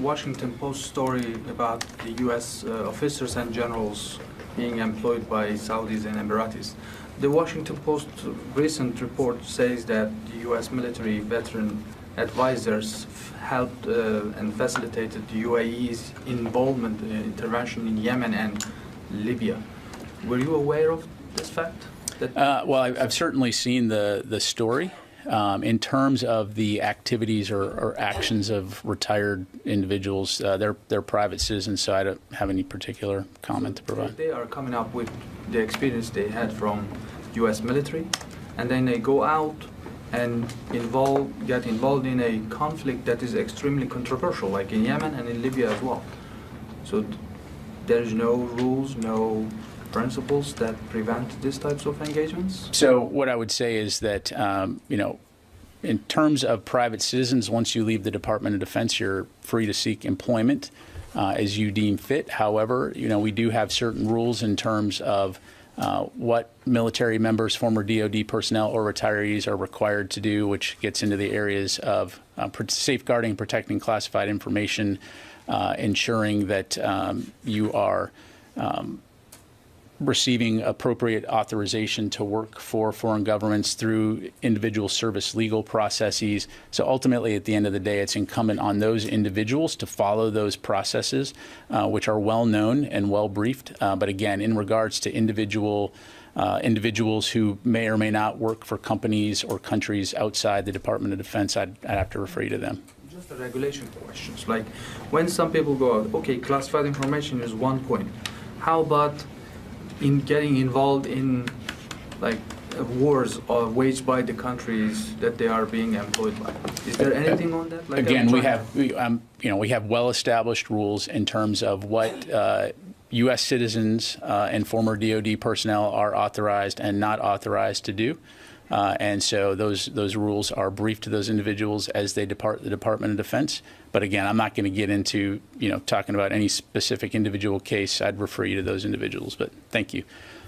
Washington Post story about the U.S. Officers and generals being employed by Saudis and Emiratis. The Washington Post recent report says that the U.S. military veteran advisors helped and facilitated the UAE's involvement in intervention in Yemen and Libya. Were you aware of this fact? Well, I've certainly seen the story. In terms of the activities or actions of retired individuals, they're private citizens, so I don't have any particular comment to provide. They are coming up with the experience they had from U.S. military, and then they go out and get involved in a conflict that is extremely controversial, like in Yemen and in Libya as well. So there's no rules, no principles that prevent these types of engagements? So what I would say is that, in terms of private citizens, once you leave the Department of Defense, you're free to seek employment as you deem fit. However, we do have certain rules in terms of what military members, former DoD personnel, or retirees are required to do, which gets into the areas of safeguarding, protecting classified information, ensuring that you are receiving appropriate authorization to work for foreign governments through individual service legal processes. So ultimately, at the end of the day, it's incumbent on those individuals to follow those processes, which are well known and well briefed. But again, in regards to individuals who may or may not work for companies or countries outside the Department of Defense, I'd have to refer you to them. Just the regulation questions. Like when some people go out, okay, classified information is one point. How about in getting involved in like wars waged by the countries that they are being employed by? Is there anything on that? Like again, we have well-established rules in terms of what U.S. citizens and former DoD personnel are authorized and not authorized to do. And so those rules are briefed to those individuals as they depart the Department of Defense. But again, I'm not going to get into talking about any specific individual case. I'd refer you to those individuals. But thank you.